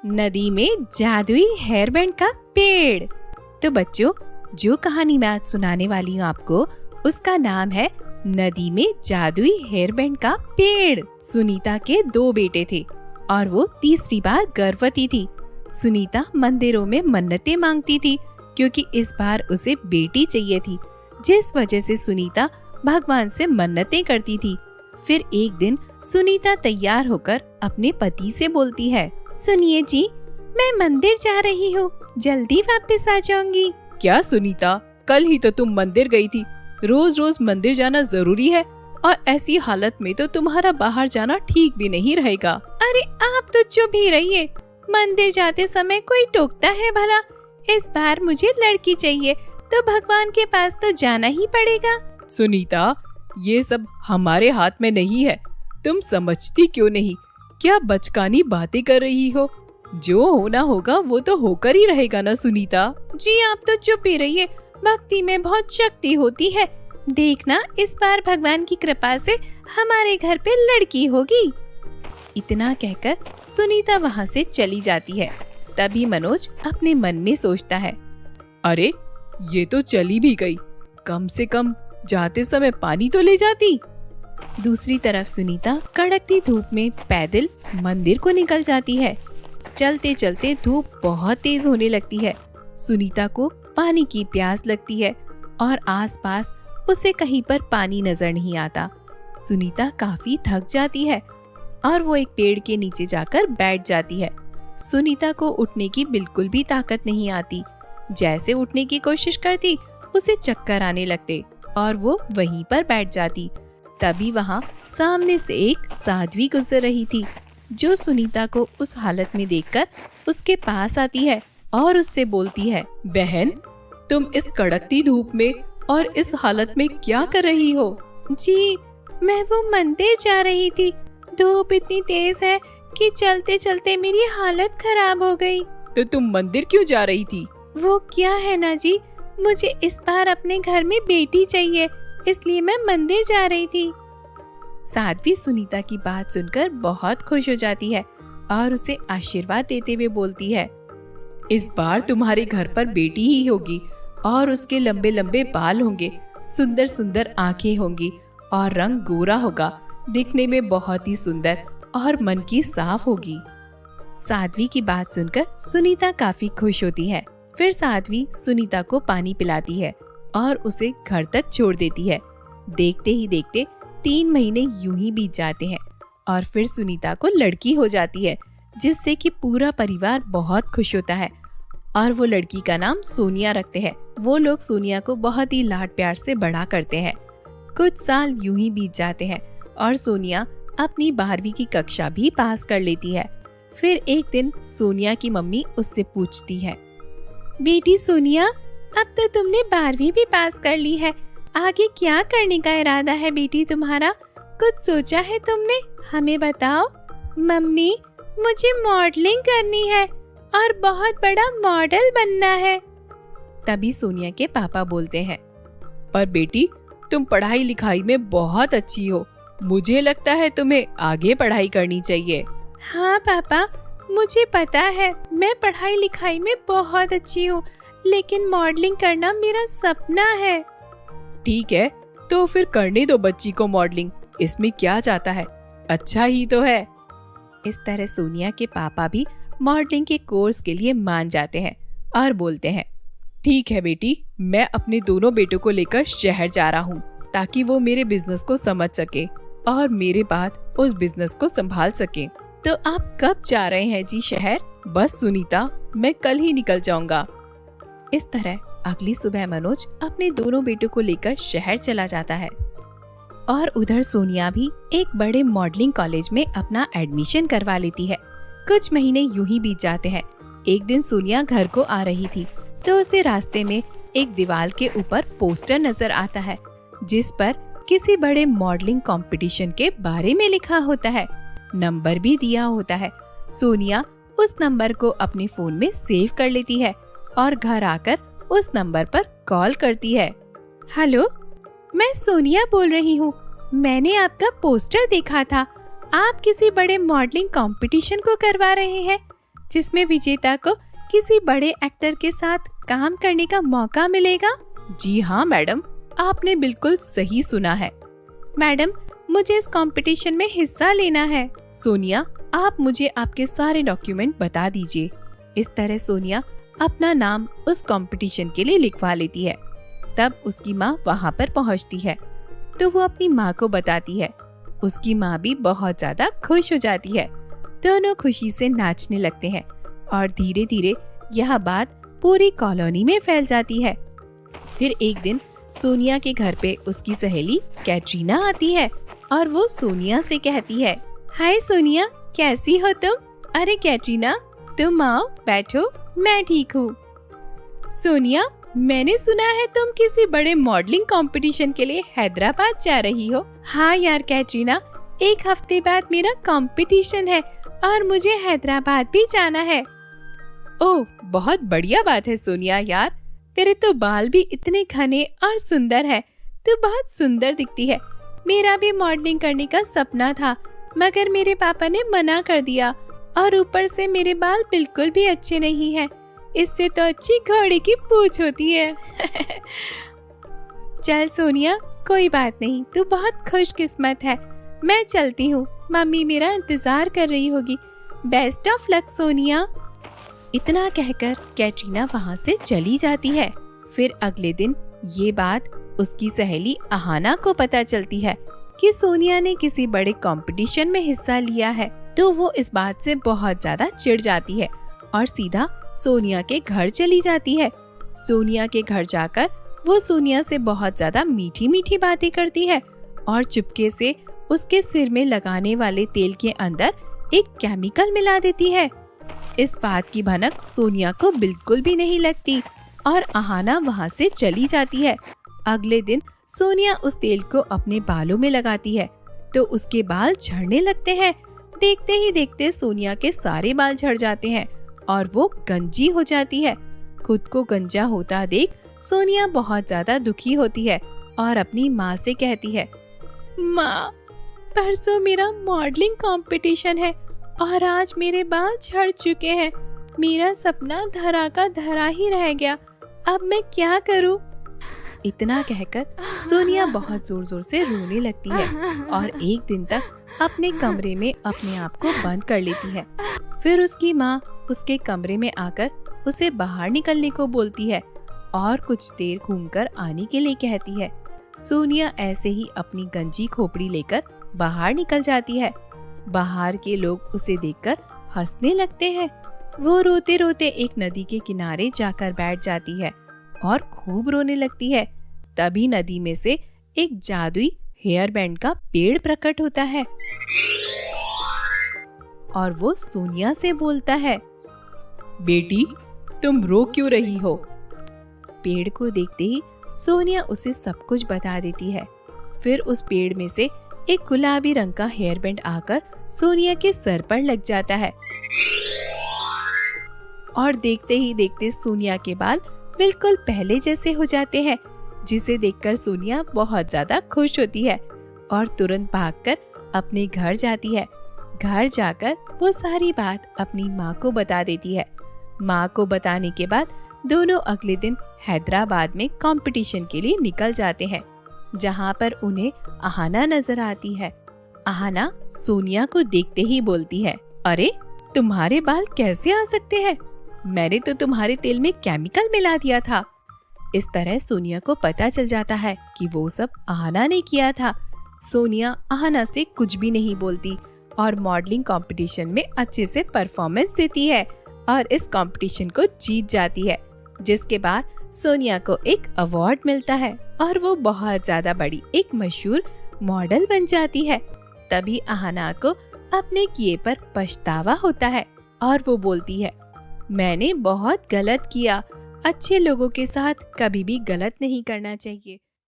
नदी में जादुई हेयर बैंड का पेड़। तो बच्चों, जो कहानी मैं आज सुनाने वाली हूँ आपको, उसका नाम है नदी में जादुई हेयर बैंड का पेड़। सुनीता के 2 बेटे थे और वो तीसरी बार गर्भवती थी। सुनीता मंदिरों में मन्नतें मांगती थी क्योंकि इस बार उसे बेटी चाहिए थी, जिस वजह से सुनीता भगवान से मन्नतें करती थी। फिर एक दिन सुनीता तैयार होकर अपने पति से बोलती है, सुनिए जी, मैं मंदिर जा रही हूँ, जल्दी वापस आ जाऊंगी। क्या सुनीता, कल ही तो तुम मंदिर गई थी। रोज रोज मंदिर जाना जरूरी है और ऐसी हालत में तो तुम्हारा बाहर जाना ठीक भी नहीं रहेगा। अरे आप तो चुप ही रहिए, मंदिर जाते समय कोई टोकता है भला? इस बार मुझे लड़की चाहिए तो भगवान के पास तो जाना ही पड़ेगा। सुनीता, ये सब हमारे हाथ में नहीं है, तुम समझती क्यों नहीं? क्या बचकानी बातें कर रही हो? जो होना होगा वो तो होकर ही रहेगा ना सुनीता। जी आप तो चुप ही रहिए, भक्ति में बहुत शक्ति होती है। देखना, इस बार भगवान की कृपा से हमारे घर पे लड़की होगी। इतना कहकर सुनीता वहाँ से चली जाती है। तभी मनोज अपने मन में सोचता है, अरे ये तो चली भी गई, कम से कम जाते समय पानी तो ले जाती। दूसरी तरफ सुनीता कड़कती धूप में पैदल मंदिर को निकल जाती है। चलते चलते धूप बहुत तेज होने लगती है। सुनीता को पानी की प्यास लगती है और आसपास उसे कहीं पर पानी नजर नहीं आता। सुनीता काफी थक जाती है और वो एक पेड़ के नीचे जाकर बैठ जाती है। सुनीता को उठने की बिल्कुल भी ताकत नहीं आती। जैसे उठने की कोशिश करती, उसे चक्कर आने लगते और वो वहीं पर बैठ जाती। तभी वहाँ सामने से एक साध्वी गुजर रही थी, जो सुनीता को उस हालत में देखकर उसके पास आती है और उससे बोलती है, बहन, तुम इस कड़कती धूप में और इस हालत में क्या कर रही हो? जी, मैं वो मंदिर जा रही थी। धूप इतनी तेज है कि चलते चलते मेरी हालत खराब हो गई। तो तुम मंदिर क्यों जा रही थी? वो क्या है ना जी, मुझे इस बार अपने घर में बेटी चाहिए, इसलिए मैं मंदिर जा रही थी। साध्वी सुनीता की बात सुनकर बहुत खुश हो जाती है और उसे आशीर्वाद देते हुए बोलती है, इस बार तुम्हारे घर पर बेटी ही होगी और उसके लंबे लंबे बाल होंगे, सुंदर सुंदर आंखें होंगी और रंग गोरा होगा, दिखने में बहुत ही सुंदर और मन की साफ होगी। साध्वी की बात सुनकर सुनीता काफी खुश होती है। फिर साध्वी सुनीता को पानी पिलाती है और उसे घर तक छोड़ देती है। देखते ही देखते 3 महीने यूं ही बीत जाते हैं और फिर सुनीता को लड़की हो जाती है, जिससे कि पूरा परिवार बहुत खुश होता है और वो लड़की का नाम सोनिया रखते हैं। वो लोग सोनिया को बहुत ही लाड प्यार से बड़ा करते हैं। कुछ साल यूं ही बीत जाते हैं और सोनिया अपनी 12वीं की कक्षा भी पास कर लेती है। फिर एक दिन सोनिया की मम्मी उससे पूछती है, बेटी सोनिया, अब तो तुमने 12वीं भी पास कर ली है, आगे क्या करने का इरादा है बेटी तुम्हारा? कुछ सोचा है तुमने? हमें बताओ। मम्मी, मुझे मॉडलिंग करनी है और बहुत बड़ा मॉडल बनना है। तभी सोनिया के पापा बोलते हैं, पर बेटी, तुम पढ़ाई लिखाई में बहुत अच्छी हो, मुझे लगता है तुम्हें आगे पढ़ाई करनी चाहिए। हाँ पापा, मुझे पता है मैं पढ़ाई लिखाई में बहुत अच्छी हूँ, लेकिन मॉडलिंग करना मेरा सपना है। ठीक है, तो फिर करने दो बच्ची को मॉडलिंग, इसमें क्या जाता है, अच्छा ही तो है। इस तरह सोनिया के पापा भी मॉडलिंग के कोर्स के लिए मान जाते हैं और बोलते हैं, ठीक है बेटी, मैं अपने दोनों बेटों को लेकर शहर जा रहा हूँ ताकि वो मेरे बिजनेस को समझ सके और मेरे बाद उस बिजनेस को संभाल सके। तो आप कब जा रहे हैं जी शहर? बस सुनीता, मैं कल ही निकल जाऊंगा। इस तरह अगली सुबह मनोज अपने दोनों बेटों को लेकर शहर चला जाता है और उधर सोनिया भी एक बड़े मॉडलिंग कॉलेज में अपना एडमिशन करवा लेती है। कुछ महीने यूं ही बीत जाते हैं। एक दिन सोनिया घर को आ रही थी तो उसे रास्ते में एक दीवार के ऊपर पोस्टर नजर आता है, जिस पर किसी बड़े मॉडलिंग कंपटीशन के बारे में लिखा होता है। नंबर भी दिया होता है। सोनिया उस नंबर को अपने फोन में सेव कर लेती है और घर आकर उस नंबर पर कॉल करती है। हेलो, मैं सोनिया बोल रही हूँ। मैंने आपका पोस्टर देखा था। आप किसी बड़े मॉडलिंग कंपटीशन को करवा रहे हैं। जिसमें विजेता को किसी बड़े एक्टर के साथ काम करने का मौका मिलेगा? जी हाँ मैडम, आपने बिल्कुल सही सुना है। मैडम, मुझे इस कंपटीशन में हिस्सा लेना है। सोनिया, आप मुझे आपके सारे डॉक्यूमेंट बता दीजिए। इस तरह सोनिया अपना नाम उस कंपटीशन के लिए लिखवा लेती है। तब उसकी माँ वहाँ पर पहुँचती है तो वो अपनी माँ को बताती है। उसकी माँ भी बहुत ज्यादा खुश हो जाती है। दोनों खुशी से नाचने लगते हैं और धीरे धीरे यह बात पूरी कॉलोनी में फैल जाती है। फिर एक दिन सोनिया के घर पे उसकी सहेली कैटरीना आती है और वो सोनिया से कहती है, हाय सोनिया, कैसी हो तुम? अरे कैटरीना, तुम आओ बैठो, मैं ठीक हूँ। सोनिया, मैंने सुना है तुम किसी बड़े मॉडलिंग कंपटीशन के लिए हैदराबाद जा रही हो। हाँ यार कैटरीना, एक हफ्ते बाद मेरा कंपटीशन है और मुझे हैदराबाद भी जाना है। ओह, बहुत बढ़िया बात है सोनिया यार, तेरे तो बाल भी इतने घने और सुंदर है। तू बहुत सुंदर दिखती है। मेरा भी मॉडलिंग करने का सपना था, मगर मेरे पापा ने मना कर दिया और ऊपर से मेरे बाल बिल्कुल भी अच्छे नहीं हैं। इससे तो अच्छी घोड़े की पूंछ होती है। चल सोनिया, कोई बात नहीं, तू बहुत खुशकिस्मत है। मैं चलती हूँ, मम्मी मेरा इंतजार कर रही होगी। Best of luck Sonia. इतना कहकर कैटरीना वहाँ से चली जाती है। फिर अगले दिन ये बात उसकी सहेली अहाना को पता चलती है कि सोनिया ने किसी बड़े कंपटीशन में हिस्सा लिया है। तो वो इस बात से बहुत ज्यादा चिढ़ जाती है और सीधा सोनिया के घर चली जाती है। सोनिया के घर जाकर वो सोनिया से बहुत ज्यादा मीठी मीठी बातें करती है और चुपके से उसके सिर में लगाने वाले तेल के अंदर एक केमिकल मिला देती है। इस बात की भनक सोनिया को बिल्कुल भी नहीं लगती और अहाना वहाँ से चली जाती है। अगले दिन सोनिया उस तेल को अपने बालों में लगाती है तो उसके बाल झड़ने लगते हैं। देखते ही देखते सोनिया के सारे बाल झड़ जाते हैं और वो गंजी हो जाती है। खुद को गंजा होता देख सोनिया बहुत ज्यादा दुखी होती है और अपनी माँ से कहती है, माँ, परसों मेरा मॉडलिंग कंपटीशन है और आज मेरे बाल झड़ चुके हैं। मेरा सपना धरा का धरा ही रह गया। अब मैं क्या करूँ? इतना कहकर सोनिया बहुत जोर जोर से रोने लगती है और एक दिन तक अपने कमरे में अपने आप को बंद कर लेती है। फिर उसकी माँ उसके कमरे में आकर उसे बाहर निकलने को बोलती है और कुछ देर घूमकर आने के लिए कहती है। सोनिया ऐसे ही अपनी गंजी खोपड़ी लेकर बाहर निकल जाती है। बाहर के लोग उसे देखकर हंसने लगते हैं। वो रोते रोते एक नदी के किनारे जाकर बैठ जाती है और खूब रोने लगती है। तभी नदी में से एक जादुई हेयर बैंड का पेड़ प्रकट होता है और वो सोनिया से बोलता है, बेटी, तुम रो क्यों रही हो? पेड़ को देखते ही सोनिया उसे सब कुछ बता देती है। फिर उस पेड़ में से एक गुलाबी रंग का हेयर बैंड आकर सोनिया के सर पर लग जाता है और देखते ही देखते सोनिया के बाल बिल्कुल पहले जैसे हो जाते हैं, जिसे देखकर सोनिया बहुत ज्यादा खुश होती है और तुरंत भागकर अपने घर जाती है। घर जाकर वो सारी बात अपनी माँ को बता देती है। माँ को बताने के बाद दोनों अगले दिन हैदराबाद में कंपटीशन के लिए निकल जाते हैं, जहाँ पर उन्हें अहाना नजर आती है। अहाना सोनिया को देखते ही बोलती है, अरे तुम्हारे बाल कैसे आ सकते हैं? मैंने तो तुम्हारे तेल में केमिकल मिला दिया था। इस तरह सोनिया को पता चल जाता है कि वो सब अहाना ने किया था। सोनिया अहाना से कुछ भी नहीं बोलती और मॉडलिंग कंपटीशन में अच्छे से परफॉर्मेंस देती है और इस कंपटीशन को जीत जाती है, जिसके बाद सोनिया को एक अवार्ड मिलता है और वो बहुत ज्यादा बड़ी एक मशहूर मॉडल बन जाती है। तभी अहाना को अपने किए पर पछतावा होता है और वो बोलती है, मैंने बहुत गलत किया। अच्छे लोगों के साथ कभी भी गलत नहीं करना चाहिए।